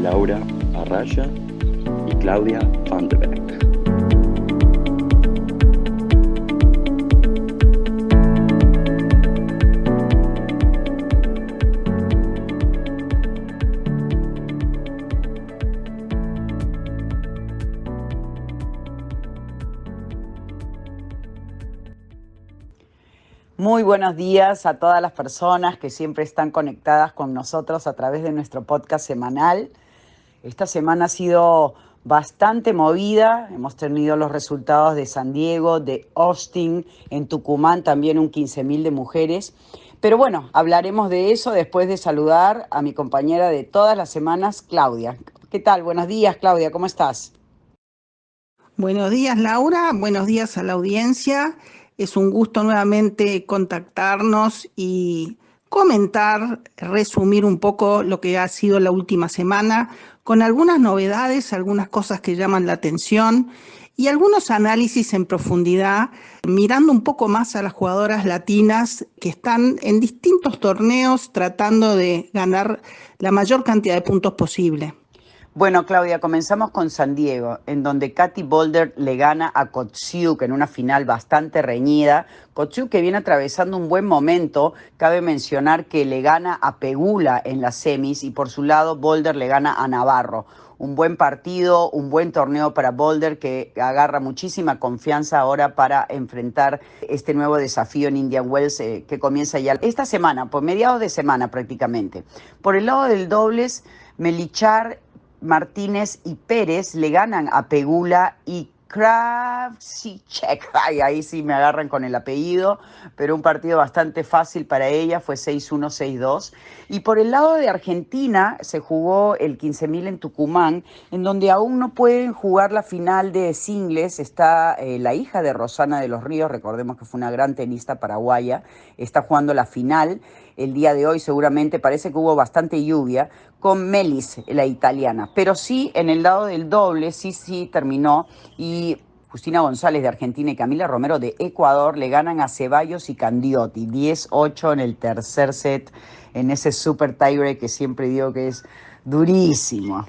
Laura Arraya y Claudia van der Beek. Muy buenos días a todas las personas que siempre están conectadas con nosotros a través de nuestro podcast semanal. Esta semana ha sido bastante movida. Hemos tenido los resultados de San Diego, de Austin, en Tucumán también un 15.000 de mujeres. Pero bueno, hablaremos de eso después de saludar a mi compañera de todas las semanas, Claudia. ¿Qué tal? Buenos días, Claudia, ¿cómo estás? Buenos días, Laura. Buenos días a la audiencia. Es un gusto nuevamente contactarnos y comentar, resumir un poco lo que ha sido la última semana, con algunas novedades, algunas cosas que llaman la atención y algunos análisis en profundidad, mirando un poco más a las jugadoras latinas que están en distintos torneos tratando de ganar la mayor cantidad de puntos posible. Bueno, Claudia, comenzamos con San Diego, en donde Katie Boulder le gana a Kotsiuk en una final bastante reñida. Kotsiuk que viene atravesando un buen momento, cabe mencionar que le gana a Pegula en las semis y por su lado Boulder le gana a Navarro. Un buen partido, un buen torneo para Boulder que agarra muchísima confianza ahora para enfrentar este nuevo desafío en Indian Wells que comienza ya esta semana, por mediados de semana prácticamente. Por el lado del dobles, Melichar, Martínez y Pérez le ganan a Pegula y Kravcicek. Ay, ahí sí me agarran con el apellido, pero un partido bastante fácil para ella, fue 6-1, 6-2. Y por el lado de Argentina se jugó el 15.000 en Tucumán, en donde aún no pueden jugar la final de singles. Está la hija de Rosana de los Ríos, recordemos que fue una gran tenista paraguaya, está jugando la final el día de hoy. Seguramente parece que hubo bastante lluvia, con Melis, la italiana. Pero sí, en el lado del doble, sí terminó. Y Justina González de Argentina y Camila Romero de Ecuador le ganan a Ceballos y Candiotti. 10-8 en el tercer set, en ese super tiebreak que siempre digo que es durísimo.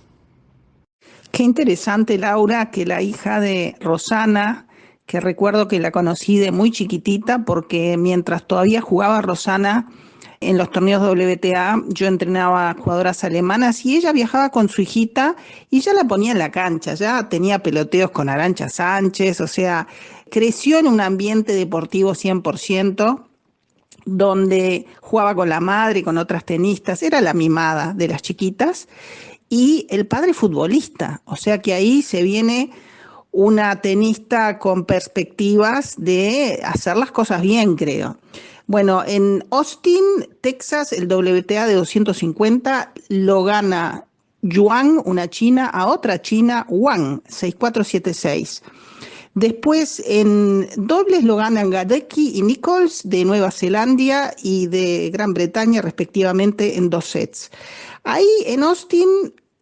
Qué interesante, Laura, que la hija de Rosana, que recuerdo que la conocí de muy chiquitita, porque mientras todavía jugaba Rosana en los torneos WTA, yo entrenaba jugadoras alemanas y ella viajaba con su hijita y ya la ponía en la cancha, ya tenía peloteos con Arantxa Sánchez, o sea, creció en un ambiente deportivo 100%, donde jugaba con la madre y con otras tenistas, era la mimada de las chiquitas, y el padre futbolista, o sea que ahí se viene una tenista con perspectivas de hacer las cosas bien, creo. Bueno, en Austin, Texas, el WTA de 250 lo gana Yuan, una china, a otra china, Wang, 6-4-7-6. Después en dobles lo ganan Gadecki y Nichols de Nueva Zelanda y de Gran Bretaña respectivamente en 2 sets. Ahí en Austin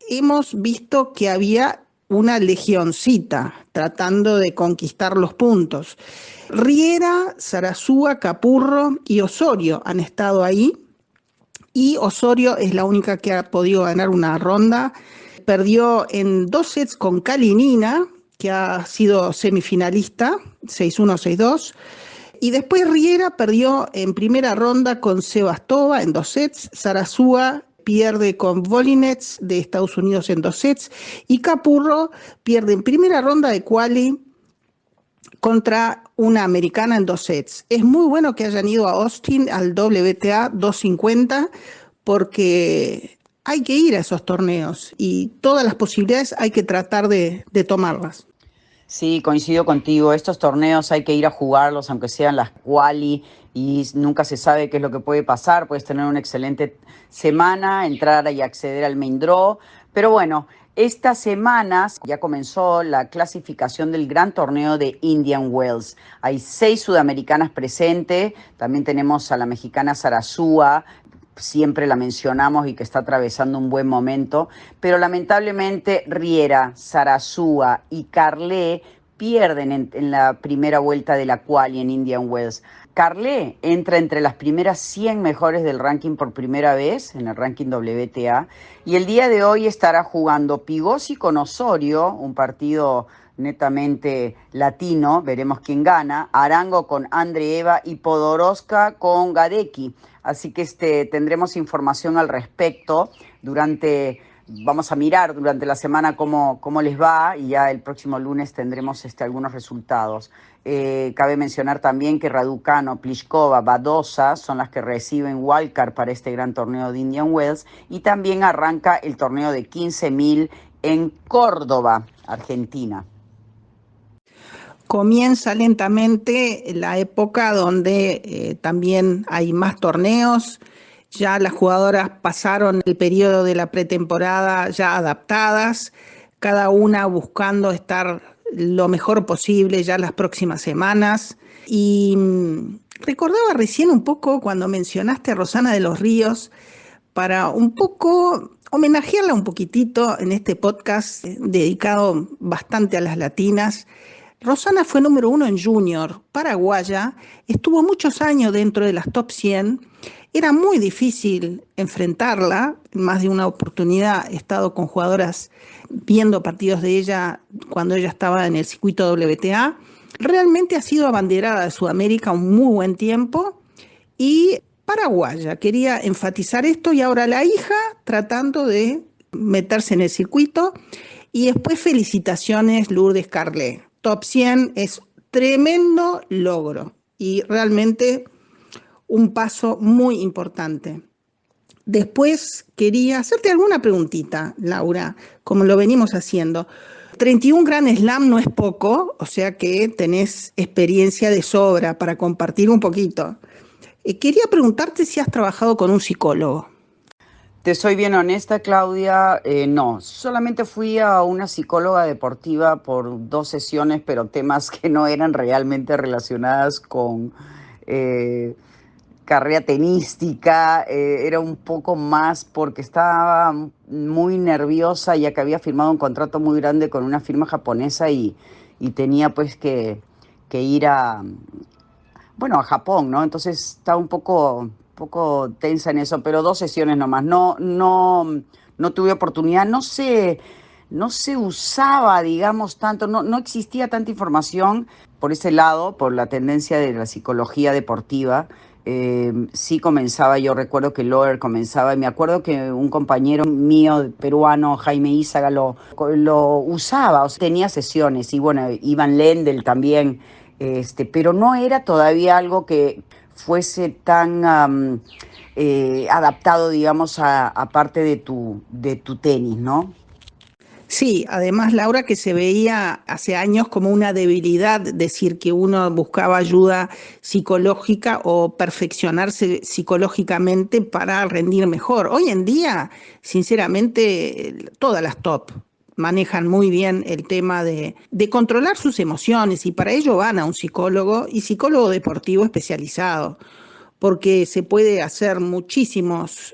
hemos visto que había una legioncita tratando de conquistar los puntos. Riera, Sarasúa, Capurro y Osorio han estado ahí y Osorio es la única que ha podido ganar una ronda. Perdió en 2 sets con Kalinina, que ha sido semifinalista, 6-1, 6-2. Y después Riera perdió en primera ronda con Sebastova en 2 sets, Sarasúa pierde con Volinets de Estados Unidos en 2 sets y Capurro pierde en primera ronda de quali contra una americana en 2 sets. Es muy bueno que hayan ido a Austin al WTA 250 porque hay que ir a esos torneos y todas las posibilidades hay que tratar de tomarlas. Sí, coincido contigo. Estos torneos hay que ir a jugarlos, aunque sean las quali, y nunca se sabe qué es lo que puede pasar. Puedes tener una excelente semana, entrar y acceder al main draw. Pero bueno, esta semana ya comenzó la clasificación del gran torneo de Indian Wells. Hay 6 sudamericanas presentes. También tenemos a la mexicana Sarasúa, siempre la mencionamos y que está atravesando un buen momento, pero lamentablemente Riera, Sarasúa y Carlé pierden en la primera vuelta de la quali en Indian Wells. Carlé entra entre las primeras 100 mejores del ranking por primera vez, en el ranking WTA, y el día de hoy estará jugando Pigosi con Osorio, un partido netamente latino, veremos quién gana, Arango con Andreeva y Podoroska con Gadecki. Así que tendremos información al respecto vamos a mirar durante la semana cómo les va, y ya el próximo lunes tendremos algunos resultados. Cabe mencionar también que Raducanu, Pliskova, Badosa son las que reciben wildcard para este gran torneo de Indian Wells, y también arranca el torneo de 15.000 en Córdoba, Argentina. Comienza lentamente la época donde también hay más torneos. Ya las jugadoras pasaron el periodo de la pretemporada ya adaptadas, cada una buscando estar lo mejor posible ya las próximas semanas. Y recordaba recién un poco cuando mencionaste a Rosana de los Ríos, para un poco homenajearla un poquitito en este podcast dedicado bastante a las latinas. Rosana fue número 1 en junior, paraguaya, estuvo muchos años dentro de las top 100. Era muy difícil enfrentarla, en más de una oportunidad he estado con jugadoras viendo partidos de ella cuando ella estaba en el circuito WTA. Realmente ha sido abanderada de Sudamérica un muy buen tiempo y paraguaya. Quería enfatizar esto, y ahora la hija tratando de meterse en el circuito. Y después felicitaciones Lourdes Carlé. Top 100 es tremendo logro y realmente un paso muy importante. Después quería hacerte alguna preguntita, Laura, como lo venimos haciendo. 31 Grand Slam no es poco, o sea que tenés experiencia de sobra para compartir un poquito. Quería preguntarte si has trabajado con un psicólogo. Te soy bien honesta, Claudia, no, solamente fui a una psicóloga deportiva por 2 sesiones, pero temas que no eran realmente relacionadas con carrera tenística, era un poco más porque estaba muy nerviosa, ya que había firmado un contrato muy grande con una firma japonesa y tenía pues que ir a Japón, ¿no? Entonces estaba un poco tensa en eso, pero 2 sesiones nomás. No tuve oportunidad, no se usaba, digamos, tanto, no existía tanta información por ese lado, por la tendencia de la psicología deportiva. Sí comenzaba, yo recuerdo que Lawyer comenzaba, y me acuerdo que un compañero mío peruano, Jaime Ízaga, lo usaba, o sea, tenía sesiones, y bueno, Ivan Lendl también, pero no era todavía algo que fuese tan adaptado, digamos, a parte de tu tenis, ¿no? Sí, además, Laura, que se veía hace años como una debilidad decir que uno buscaba ayuda psicológica o perfeccionarse psicológicamente para rendir mejor. Hoy en día, sinceramente, todas las top manejan muy bien el tema de controlar sus emociones, y para ello van a un psicólogo y psicólogo deportivo especializado, porque se puede hacer muchísimas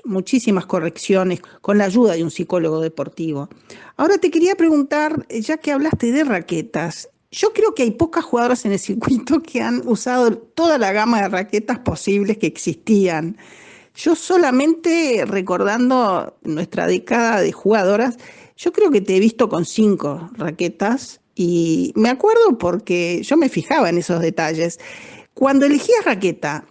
correcciones con la ayuda de un psicólogo deportivo. Ahora te quería preguntar, ya que hablaste de raquetas, yo creo que hay pocas jugadoras en el circuito que han usado toda la gama de raquetas posibles que existían. Yo solamente recordando nuestra década de jugadoras, yo creo que te he visto con 5 raquetas, y me acuerdo porque yo me fijaba en esos detalles. Cuando elegías raqueta,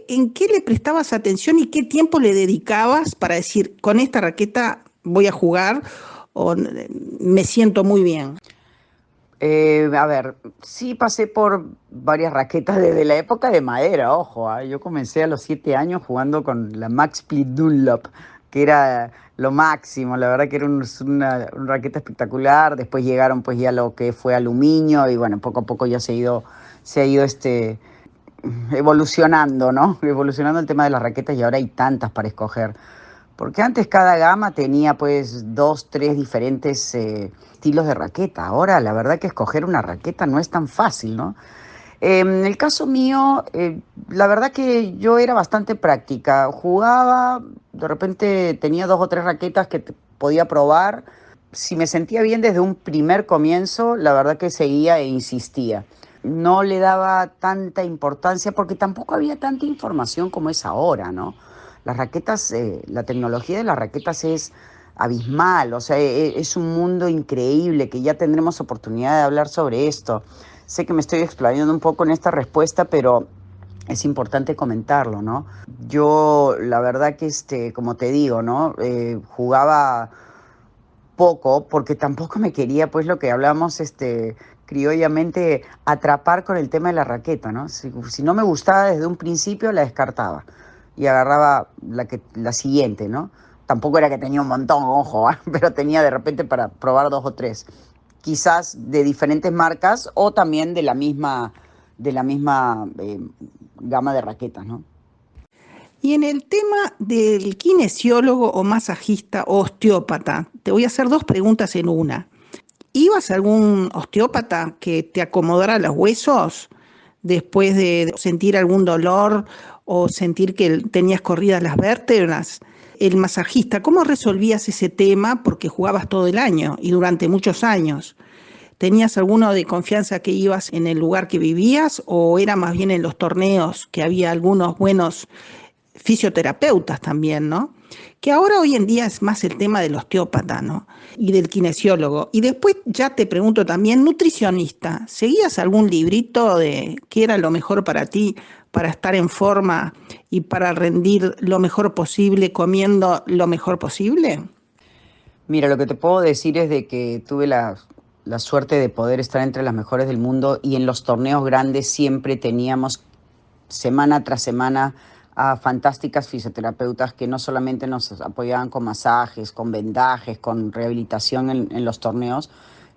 ¿en qué le prestabas atención y qué tiempo le dedicabas para decir, con esta raqueta voy a jugar o me siento muy bien? A ver, sí pasé por varias raquetas desde la época de madera, ojo, yo comencé a los 7 años jugando con la Max Split Dunlop, que era lo máximo, la verdad que era una raqueta espectacular. Después llegaron pues ya lo que fue aluminio, y bueno, poco a poco ya se ha ido evolucionando, ¿no? Evolucionando el tema de las raquetas, y ahora hay tantas para escoger. Porque antes cada gama tenía pues 2, 3 diferentes estilos de raqueta. Ahora la verdad que escoger una raqueta no es tan fácil, ¿no? En el caso mío, la verdad que yo era bastante práctica. Jugaba, de repente tenía 2 o 3 raquetas que podía probar, si me sentía bien desde un primer comienzo, la verdad que seguía e insistía. No le daba tanta importancia porque tampoco había tanta información como es ahora, ¿no? Las raquetas, la tecnología de las raquetas es abismal, o sea, es un mundo increíble que ya tendremos oportunidad de hablar sobre esto. Sé que me estoy explayando un poco en esta respuesta, pero es importante comentarlo, ¿no? Yo, la verdad que, como te digo, ¿no? Jugaba poco porque tampoco me quería, pues lo que hablamos, criollamente, atrapar con el tema de la raqueta, ¿no? Si no me gustaba desde un principio, la descartaba y agarraba la siguiente, ¿no? Tampoco era que tenía un montón, ojo, ¿eh? Pero tenía de repente para probar 2 o 3, quizás de diferentes marcas o también de la misma gama de raquetas, ¿no? Y en el tema del kinesiólogo o masajista o osteópata, te voy a hacer dos preguntas en una. ¿Ibas a algún osteópata que te acomodara los huesos después de sentir algún dolor o sentir que tenías corridas las vértebras? El masajista, ¿cómo resolvías ese tema? Porque jugabas todo el año y durante muchos años. ¿Tenías alguno de confianza que ibas en el lugar que vivías o era más bien en los torneos que había algunos buenos fisioterapeutas también, ¿no? Que ahora hoy en día es más el tema del osteópata, ¿no? Y del kinesiólogo. Y después ya te pregunto también, nutricionista, ¿seguías algún librito de qué era lo mejor para ti, para estar en forma y para rendir lo mejor posible, comiendo lo mejor posible? Mira, lo que te puedo decir es de que tuve la suerte de poder estar entre las mejores del mundo y en los torneos grandes siempre teníamos semana tras semana a fantásticas fisioterapeutas que no solamente nos apoyaban con masajes, con vendajes, con rehabilitación en los torneos.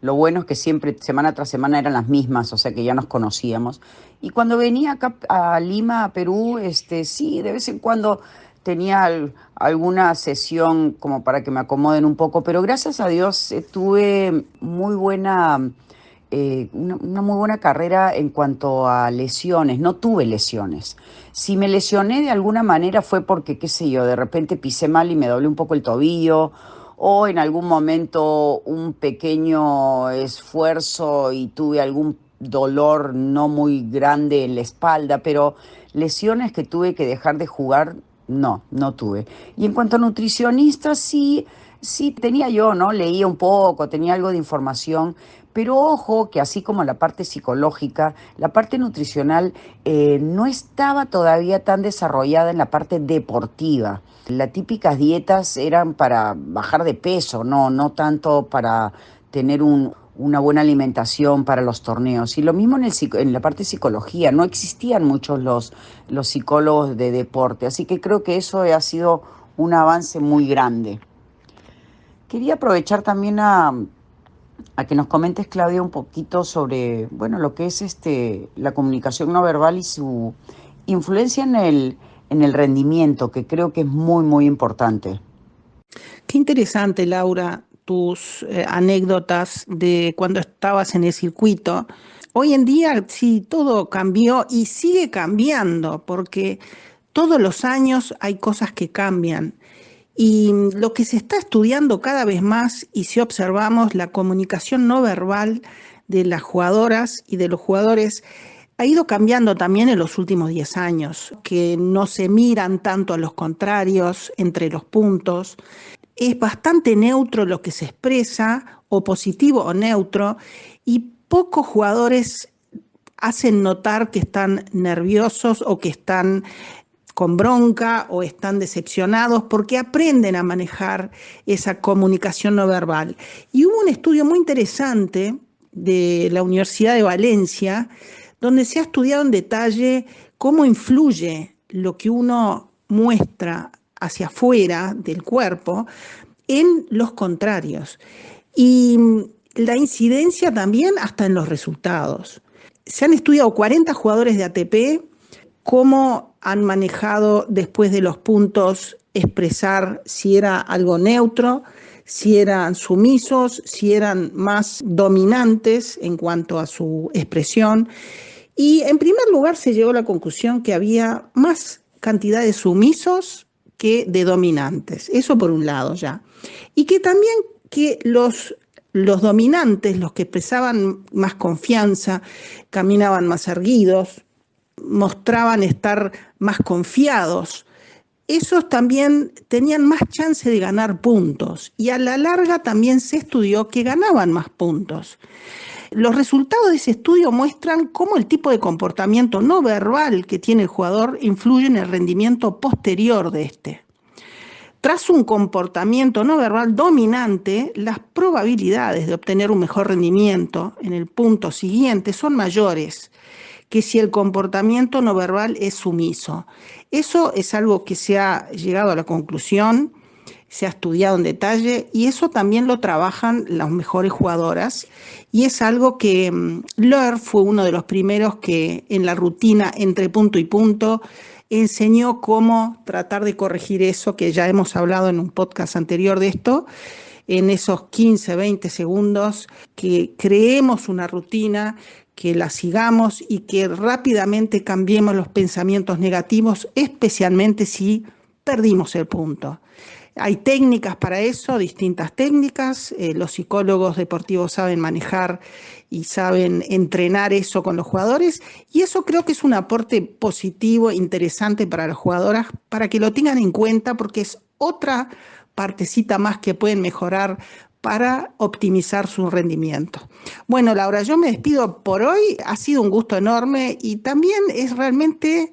Lo bueno es que siempre, semana tras semana, eran las mismas, o sea que ya nos conocíamos. Y cuando venía acá a Lima, a Perú, sí, de vez en cuando tenía alguna sesión como para que me acomoden un poco, pero gracias a Dios tuve una muy buena carrera en cuanto a lesiones. No tuve lesiones. Si me lesioné de alguna manera fue porque, qué sé yo, de repente pisé mal y me doblé un poco el tobillo, o en algún momento un pequeño esfuerzo y tuve algún dolor no muy grande en la espalda, pero lesiones que tuve que dejar de jugar, no tuve. Y en cuanto a nutricionista, sí tenía yo, ¿no? Leía un poco, tenía algo de información, pero ojo que así como la parte psicológica, la parte nutricional no estaba todavía tan desarrollada en la parte deportiva. Las típicas dietas eran para bajar de peso, no tanto para tener una buena alimentación para los torneos. Y lo mismo en la parte de psicología, no existían muchos los psicólogos de deporte, así que creo que eso ha sido un avance muy grande. Quería aprovechar también a que nos comentes, Claudia, un poquito sobre, bueno, lo que es la comunicación no verbal y su influencia en el rendimiento, que creo que es muy, muy importante. Qué interesante, Laura, tus anécdotas de cuando estabas en el circuito. Hoy en día sí, todo cambió y sigue cambiando, porque todos los años hay cosas que cambian. Y lo que se está estudiando cada vez más, y si observamos la comunicación no verbal de las jugadoras y de los jugadores, ha ido cambiando también en los últimos 10 años, que no se miran tanto a los contrarios entre los puntos. Es bastante neutro lo que se expresa, o positivo o neutro, y pocos jugadores hacen notar que están nerviosos o que están con bronca o están decepcionados porque aprenden a manejar esa comunicación no verbal. Y hubo un estudio muy interesante de la Universidad de Valencia donde se ha estudiado en detalle cómo influye lo que uno muestra hacia afuera del cuerpo en los contrarios. Y la incidencia también hasta en los resultados. Se han estudiado 40 jugadores de ATP, cómo han manejado después de los puntos expresar si era algo neutro, si eran sumisos, si eran más dominantes en cuanto a su expresión. Y en primer lugar se llegó a la conclusión que había más cantidad de sumisos que de dominantes. Eso por un lado ya. Y que también que los dominantes, los que expresaban más confianza, caminaban más erguidos, mostraban estar más confiados, esos también tenían más chance de ganar puntos y a la larga también se estudió que ganaban más puntos. Los resultados de ese estudio muestran cómo el tipo de comportamiento no verbal que tiene el jugador influye en el rendimiento posterior de este. Tras un comportamiento no verbal dominante, las probabilidades de obtener un mejor rendimiento en el punto siguiente son mayores que si el comportamiento no verbal es sumiso. Eso es algo que se ha llegado a la conclusión, se ha estudiado en detalle y eso también lo trabajan las mejores jugadoras y es algo que Loehr fue uno de los primeros que en la rutina entre punto y punto enseñó cómo tratar de corregir eso, que ya hemos hablado en un podcast anterior de esto, en esos 15, 20 segundos, que creemos una rutina, que la sigamos y que rápidamente cambiemos los pensamientos negativos, especialmente si perdimos el punto. Hay técnicas para eso, distintas técnicas. Los psicólogos deportivos saben manejar y saben entrenar eso con los jugadores y eso creo que es un aporte positivo, interesante para las jugadoras, para que lo tengan en cuenta porque es otra partecita más que pueden mejorar para optimizar su rendimiento. Bueno, Laura, yo me despido por hoy. Ha sido un gusto enorme y también es realmente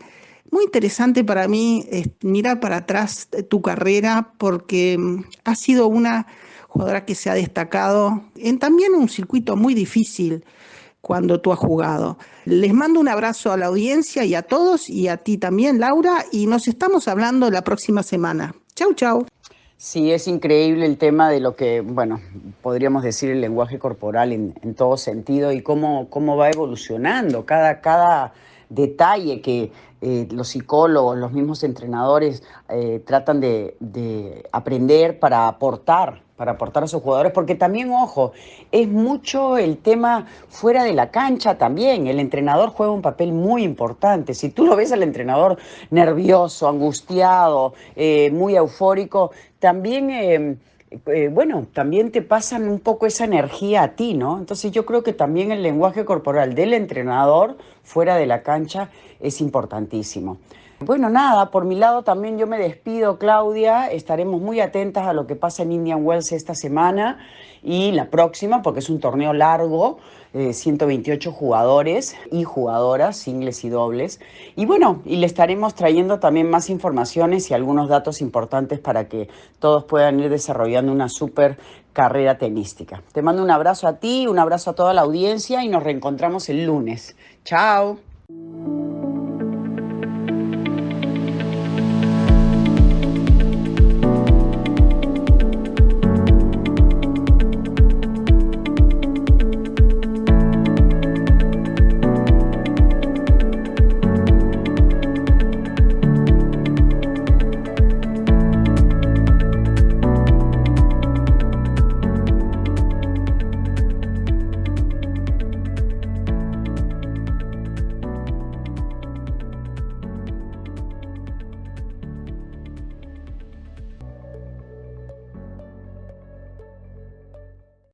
muy interesante para mí mirar para atrás tu carrera porque has sido una jugadora que se ha destacado en también un circuito muy difícil cuando tú has jugado. Les mando un abrazo a la audiencia y a todos y a ti también, Laura, y nos estamos hablando la próxima semana. Chau, chau. Sí, es increíble el tema de lo que, bueno, podríamos decir el lenguaje corporal en todo sentido y cómo va evolucionando cada detalle que los psicólogos, los mismos entrenadores tratan de aprender para aportar a sus jugadores, porque también, ojo, es mucho el tema fuera de la cancha también. El entrenador juega un papel muy importante. Si tú lo ves al entrenador nervioso, angustiado, muy eufórico, también... bueno, también te pasan un poco esa energía a ti, ¿no? Entonces yo creo que también el lenguaje corporal del entrenador fuera de la cancha es importantísimo. Bueno, nada, por mi lado también yo me despido, Claudia. Estaremos muy atentas a lo que pasa en Indian Wells esta semana y la próxima, porque es un torneo largo, 128 jugadores y jugadoras, singles y dobles. Y bueno, y le estaremos trayendo también más informaciones y algunos datos importantes para que todos puedan ir desarrollando una súper carrera tenística. Te mando un abrazo a ti, un abrazo a toda la audiencia y nos reencontramos el lunes. Chao.